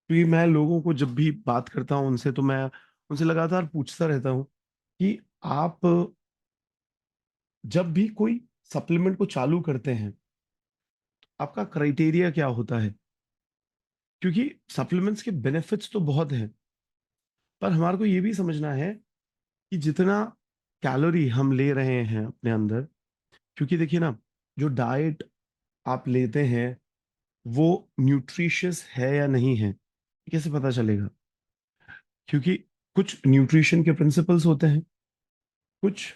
क्योंकि मैं लोगों को जब भी बात करता हूँ उनसे, तो मैं उनसे लगातार पूछता रहता हूँ कि आप जब भी कोई सप्लीमेंट को चालू करते हैं, आपका क्राइटेरिया क्या होता है। क्योंकि सप्लीमेंट्स के बेनिफिट्स तो बहुत हैं, पर हमारे को ये भी समझना है कि जितना कैलोरी हम ले रहे हैं अपने अंदर, क्योंकि देखिए ना, जो डाइट आप लेते हैं वो न्यूट्रिशियस है या नहीं है, ये कैसे पता चलेगा। क्योंकि कुछ न्यूट्रिशन के प्रिंसिपल्स होते हैं, कुछ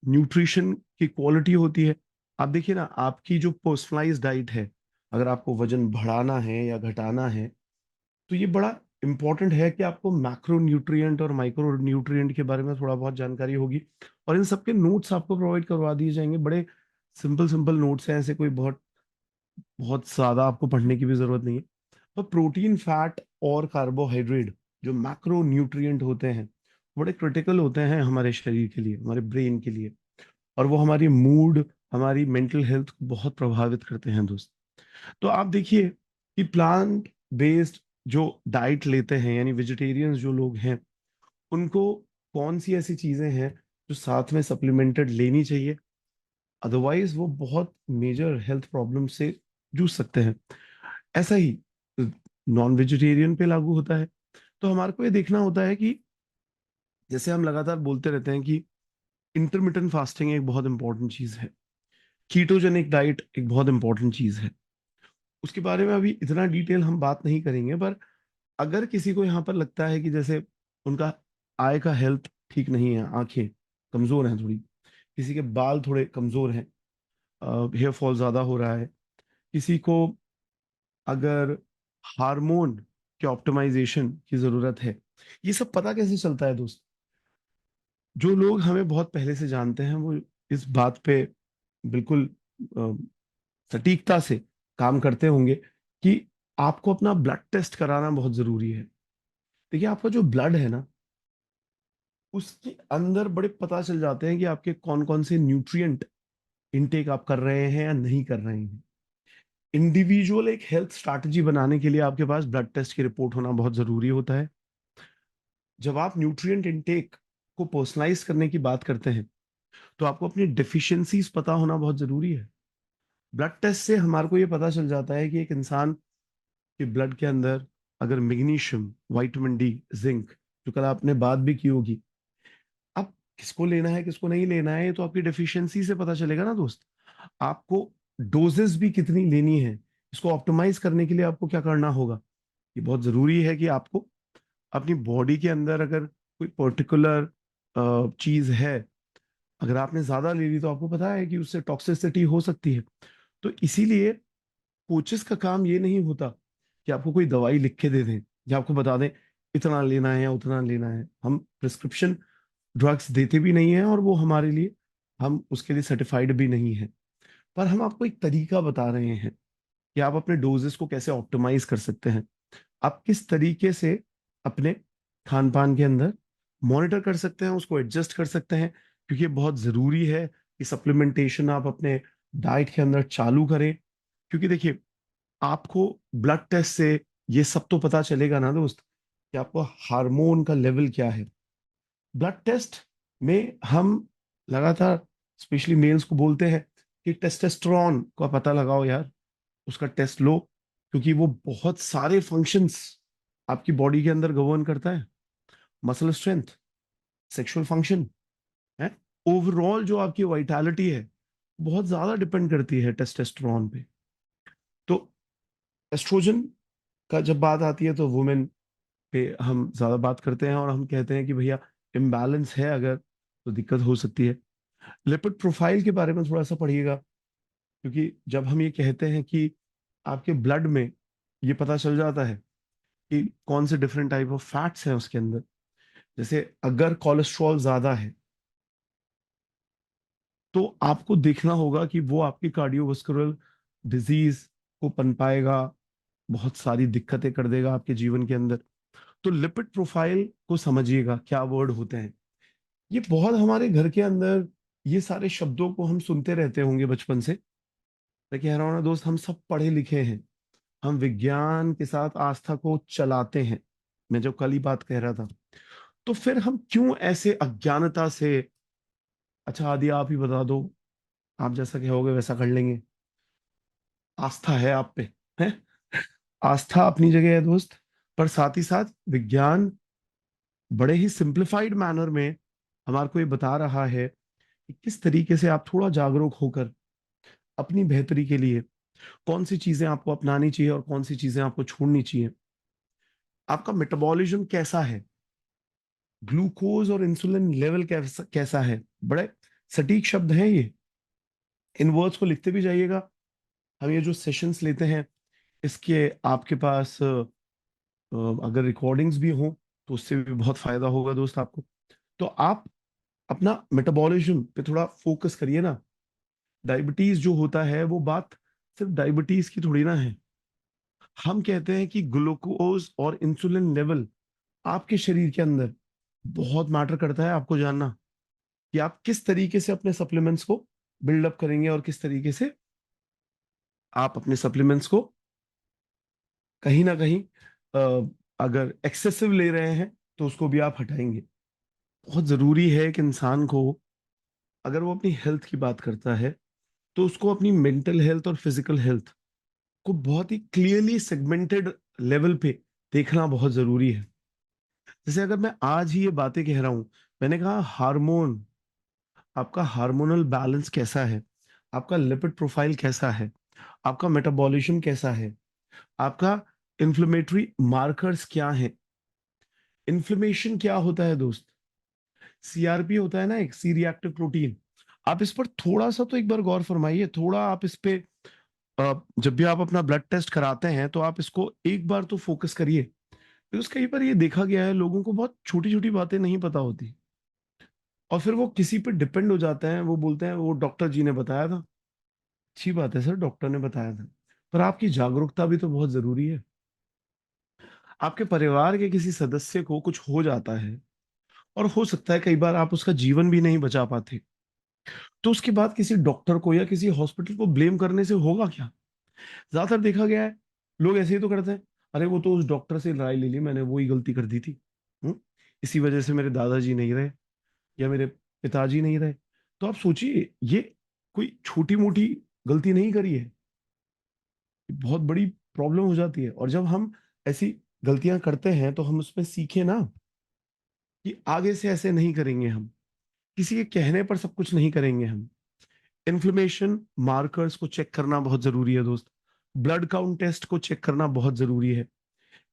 न्यूट्रिशन की क्वालिटी होती है। आप देखिए ना, आपकी जो पर्सनलाइज डाइट है, अगर आपको वजन बढ़ाना है या घटाना है, तो ये बड़ा इंपॉर्टेंट है कि आपको मैक्रो न्यूट्रिएंट और माइक्रो न्यूट्रिएंट के बारे में थोड़ा बहुत जानकारी होगी। और इन सबके नोट्स आपको प्रोवाइड करवा दिए जाएंगे, बड़े सिंपल सिंपल नोट्स हैं, ऐसे कोई बहुत बहुत ज्यादा आपको पढ़ने की भी जरूरत नहीं है। पर प्रोटीन, फैट और कार्बोहाइड्रेट, जो मैक्रो न्यूट्रिएंट होते हैं, बड़े क्रिटिकल होते हैं हमारे शरीर के लिए, हमारे ब्रेन के लिए। और वो हमारी मूड, हमारी मेंटल हेल्थ को बहुत प्रभावित करते हैं दोस्त। तो आप देखिए कि प्लांट बेस्ड जो डाइट लेते हैं, यानी वेजिटेरियंस जो लोग हैं, उनको कौन सी ऐसी चीजें हैं जो साथ में सप्लीमेंटेड लेनी चाहिए, अदरवाइज वो बहुत मेजर हेल्थ प्रॉब्लम से जूझ सकते हैं। ऐसा ही नॉन वेजिटेरियन पे लागू होता है। तो हमारे को ये देखना होता है कि जैसे हम लगातार बोलते रहते हैं कि इंटरमिटेंट फास्टिंग एक बहुत इंपॉर्टेंट चीज है, कीटोजेनिक डाइट एक बहुत इंपॉर्टेंट चीज है। उसके बारे में अभी इतना डिटेल हम बात नहीं करेंगे, पर अगर किसी को यहाँ पर लगता है कि जैसे उनका आय का हेल्थ ठीक नहीं है, आंखें कमजोर हैं थोड़ी, किसी के बाल थोड़े कमजोर हैं, हेयर फॉल ज्यादा हो रहा है, किसी को अगर हार्मोन के ऑप्टिमाइजेशन की जरूरत है, ये सब पता कैसे चलता है दोस्त। जो लोग हमें बहुत पहले से जानते हैं वो इस बात पे बिल्कुल अ, सटीकता से काम करते होंगे कि आपको अपना ब्लड टेस्ट कराना बहुत जरूरी है। देखिए, आपका जो ब्लड है ना, उसके अंदर बड़े पता चल जाते हैं कि आपके कौन कौन से न्यूट्रिएंट इनटेक आप कर रहे हैं या नहीं कर रहे हैं। इंडिविजुअल एक हेल्थ स्ट्रैटेजी बनाने के लिए आपके पास ब्लड टेस्ट की रिपोर्ट होना बहुत जरूरी होता है। जब आप न्यूट्रिएंट इनटेक को पर्सनलाइज करने की बात करते हैं, तो आपको अपनी डेफिशिएंसीज पता होना बहुत जरूरी है। ब्लड टेस्ट से हमारे को ये पता चल जाता है कि एक इंसान के ब्लड के अंदर अगर मैग्नीशियम, विटामिन डी, जिंक, जो कल आपने बात भी की होगी, अब किसको लेना है किसको नहीं लेना है, ये तो आपकी डेफिशिएंसी से पता चलेगा ना दोस्त। आपको डोजेस भी कितनी लेनी है, इसको ऑप्टिमाइज करने के लिए आपको क्या करना होगा। ये बहुत जरूरी है कि आपको अपनी बॉडी के अंदर अगर कोई पर्टिकुलर चीज है, अगर आपने ज्यादा ले ली तो आपको पता है कि उससे टॉक्सिसिटी हो सकती है। तो इसीलिए कोचेस का काम ये नहीं होता कि आपको कोई दवाई लिख के दे दें या आपको बता दें इतना लेना है या उतना लेना है। हम प्रिस्क्रिप्शन ड्रग्स देते भी नहीं है, और वो हमारे लिए, हम उसके लिए सर्टिफाइड भी नहीं है। पर हम आपको एक तरीका बता रहे हैं कि आप अपने डोजेस को कैसे ऑप्टिमाइज कर सकते हैं, आप किस तरीके से अपने खान पान के अंदर मॉनिटर कर सकते हैं, उसको एडजस्ट कर सकते हैं। क्योंकि ये बहुत जरूरी है कि सप्लीमेंटेशन आप अपने डाइट के अंदर चालू करें। क्योंकि देखिए, आपको ब्लड टेस्ट से ये सब तो पता चलेगा ना दोस्त कि आपको हार्मोन का लेवल क्या है। ब्लड टेस्ट में हम लगातार, स्पेशली मेल्स को बोलते हैं कि टेस्टोस्टेरोन का पता लगाओ यार, उसका टेस्ट लो। क्योंकि वो बहुत सारे फंक्शंस आपकी बॉडी के अंदर गवर्न करता है। मसल स्ट्रेंथ, सेक्सुअल फंक्शन है, ओवरऑल जो आपकी वाइटैलिटी है, बहुत ज्यादा डिपेंड करती है टेस्टोस्टेरोन पे। तो एस्ट्रोजन का जब बात आती है तो वुमेन पे हम ज्यादा बात करते हैं, और हम कहते हैं कि भैया इम्बैलेंस है अगर, तो दिक्कत हो सकती है। लिपिड प्रोफाइल के बारे में थोड़ा सा पढ़िएगा। क्योंकि जब हम ये कहते हैं कि आपके ब्लड में ये पता चल जाता है कि कौन से डिफरेंट टाइप ऑफ फैट्स हैं उसके अंदर, जैसे अगर कोलेस्ट्रॉल ज्यादा है, तो आपको देखना होगा कि वो आपकी कार्डियोवास्कुलर डिजीज को पनपाएगा, बहुत सारी दिक्कतें कर देगा आपके जीवन के अंदर। तो लिपिड प्रोफाइल को समझिएगा क्या वर्ड होते हैं। ये बहुत हमारे घर के अंदर, ये सारे शब्दों को हम सुनते रहते होंगे बचपन से। मैं कह रहा हूँ ना दोस्त, हम सब पढ़े लिखे हैं, हम विज्ञान के साथ आस्था को चलाते हैं, मैं जो कल ही बात कह रहा था, तो फिर हम क्यों ऐसे अज्ञानता से, अच्छा आदि आप ही बता दो, आप जैसा कहोगे वैसा कर लेंगे, आस्था है आप पे, है? आस्था अपनी जगह है दोस्त, पर साथ ही साथ विज्ञान बड़े ही सिंप्लीफाइड मैनर में हमारे को ये बता रहा है कि किस तरीके से आप थोड़ा जागरूक होकर अपनी बेहतरी के लिए कौन सी चीजें आपको अपनानी चाहिए और कौन सी चीजें आपको छोड़नी चाहिए। आपका मेटाबॉलिज्म कैसा है, ग्लूकोज और इंसुलिन लेवल कैसा कैसा है, बड़े सटीक शब्द हैं ये, इन वर्ड्स को लिखते भी जाइएगा। हम ये जो सेशंस लेते हैं, इसके आपके पास अगर रिकॉर्डिंग्स भी हों तो उससे भी बहुत फायदा होगा दोस्त आपको। तो आप अपना मेटाबॉलिज्म पे थोड़ा फोकस करिए ना। डायबिटीज जो होता है वो बात सिर्फ डायबिटीज की थोड़ी ना है। हम कहते हैं कि ग्लूकोज और इंसुलिन लेवल आपके शरीर के अंदर बहुत मैटर करता है। आपको जानना कि आप किस तरीके से अपने सप्लीमेंट्स को बिल्डअप करेंगे और किस तरीके से आप अपने सप्लीमेंट्स को कहीं ना कहीं अगर एक्सेसिव ले रहे हैं तो उसको भी आप हटाएंगे। बहुत जरूरी है कि इंसान को, अगर वो अपनी हेल्थ की बात करता है, तो उसको अपनी मेंटल हेल्थ और फिजिकल हेल्थ को बहुत ही क्लियरली सेगमेंटेड लेवल पे देखना बहुत जरूरी है। जैसे अगर मैं आज ही ये बातें कह रहा हूं, मैंने कहा हार्मोन, आपका हार्मोनल बैलेंस कैसा है, आपका लिपिड प्रोफाइल कैसा है, आपका मेटाबॉलिज्म कैसा है, आपका इन्फ्लेमेटरी मार्कर्स क्या है। इन्फ्लेमेशन क्या होता है दोस्त? सीआरपी होता है ना, एक सी रिएक्टिव प्रोटीन। आप इस पर थोड़ा सा तो एक बार गौर फरमाइए, थोड़ा आप इस पे जब भी आप अपना ब्लड टेस्ट कराते हैं तो आप इसको एक बार तो फोकस करिए। बिकॉज कई बार ये देखा गया है, लोगों को बहुत छोटी छोटी बातें नहीं पता होती और फिर वो किसी पे डिपेंड हो जाते हैं, वो बोलते हैं वो डॉक्टर जी ने बताया था। अच्छी बात है सर, डॉक्टर ने बताया था, पर आपकी जागरूकता भी तो बहुत जरूरी है। आपके परिवार के किसी सदस्य को कुछ हो जाता है और हो सकता है कई बार आप उसका जीवन भी नहीं बचा पाते, तो उसके बाद किसी डॉक्टर को या किसी हॉस्पिटल को ब्लेम करने से होगा क्या? ज्यादातर देखा गया है लोग ऐसे ही तो करते हैं, अरे वो तो उस डॉक्टर से राय ले ली, मैंने वो ही गलती कर दी थी। इसी वजह से मेरे दादाजी नहीं रहे या मेरे पिताजी नहीं रहे। तो आप सोचिए, ये कोई छोटी मोटी गलती नहीं करी है, ये बहुत बड़ी प्रॉब्लम हो जाती है। और जब हम ऐसी गलतियां करते हैं तो हम उसमें सीखे ना कि आगे से ऐसे नहीं करेंगे हम, किसी के कहने पर सब कुछ नहीं करेंगे हम। इन्फ्लेमेशन मार्कर्स को चेक करना बहुत जरूरी है दोस्त। ब्लड काउंट टेस्ट को चेक करना बहुत जरूरी है।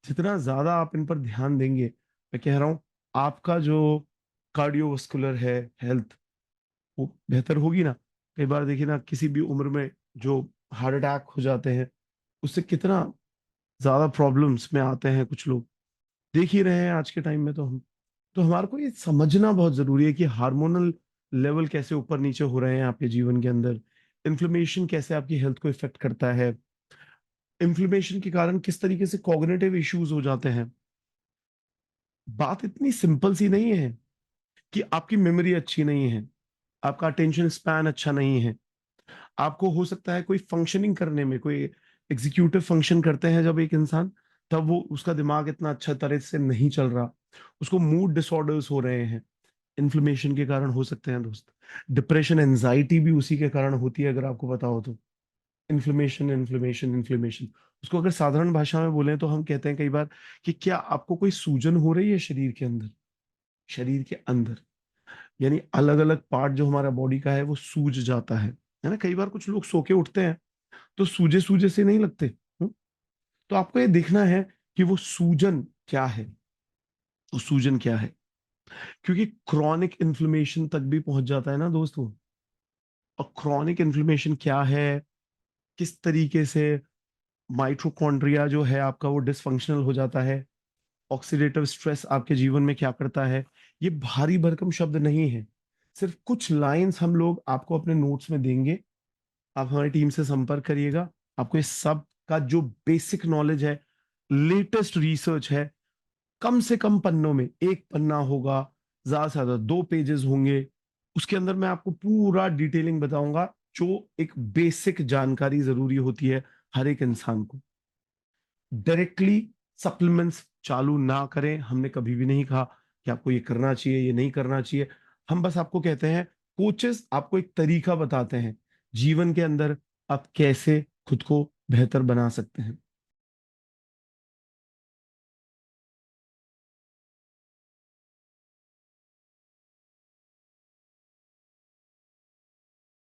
जितना ज्यादा आप इन पर ध्यान देंगे, मैं कह रहा हूं, आपका जो कार्डियोवास्कुलर है हेल्थ, वो बेहतर होगी ना। कई बार देखिए ना, किसी भी उम्र में जो हार्ट अटैक हो जाते हैं, उससे कितना ज्यादा प्रॉब्लम्स में आते हैं कुछ लोग, देख ही रहे हैं आज के टाइम में। तो हम, तो हमारे को ये समझना बहुत जरूरी है कि हार्मोनल लेवल कैसे ऊपर नीचे हो रहे हैं आपके जीवन के अंदर, इन्फ्लेमेशन कैसे आपकी हेल्थ को इफेक्ट करता है, इन्फ्लेमेशन के कारण किस तरीके से कॉग्निटिव इश्यूज हो जाते हैं। बात इतनी सिंपल सी नहीं है कि आपकी मेमोरी अच्छी नहीं है, आपका अटेंशन स्पैन अच्छा नहीं है, आपको हो सकता है कोई फंक्शनिंग करने में, कोई एग्जीक्यूटिव फंक्शन करते हैं जब एक इंसान, तब वो उसका दिमाग इतना अच्छा तरह से नहीं चल रहा, उसको मूड डिसऑर्डर्स हो रहे हैं, इन्फ्लेमेशन के कारण हो सकते हैं दोस्त। डिप्रेशन एंजाइटी भी उसी के कारण होती है, अगर आपको पता हो तो। इन्फ्लेमेशन इन्फ्लेमेशन इन्फ्लेमेशन, उसको अगर साधारण भाषा में बोलें तो हम कहते हैं कई बार कि क्या आपको कोई सूजन हो रही है शरीर के अंदर, शरीर के अंदर, यानी अलग अलग पार्ट जो हमारा बॉडी का है वो सूज जाता है ना। कई बार कुछ लोग सो के उठते हैं तो सूजे सूजे से नहीं लगते। तो आपको ये देखना है कि वो सूजन क्या है, वो सूजन क्या है, क्योंकि क्रॉनिक इन्फ्लेमेशन तक भी पहुंच जाता है ना दोस्त वो। और क्रॉनिक इन्फ्लेमेशन क्या है, किस तरीके से माइटोकॉन्ड्रिया जो है आपका वो डिसफंक्शनल हो जाता है, ऑक्सीडेटिव स्ट्रेस आपके जीवन में क्या करता है, ये भारी भरकम शब्द नहीं है। सिर्फ कुछ लाइंस हम लोग आपको अपने नोट्स में देंगे, आप हमारी टीम से संपर्क करिएगा। आपको इस सब का जो बेसिक नॉलेज है, लेटेस्ट रिसर्च है, कम से कम पन्नों में, एक पन्ना होगा, ज्यादा से ज्यादा 2 पेजेस होंगे, उसके अंदर मैं आपको पूरा डिटेलिंग बताऊंगा, जो एक बेसिक जानकारी जरूरी होती है हर एक इंसान को। डायरेक्टली सप्लीमेंट्स चालू ना करें। हमने कभी भी नहीं कहा कि आपको ये करना चाहिए, ये नहीं करना चाहिए। हम बस आपको कहते हैं, कोचेस आपको एक तरीका बताते हैं जीवन के अंदर आप कैसे खुद को बेहतर बना सकते हैं।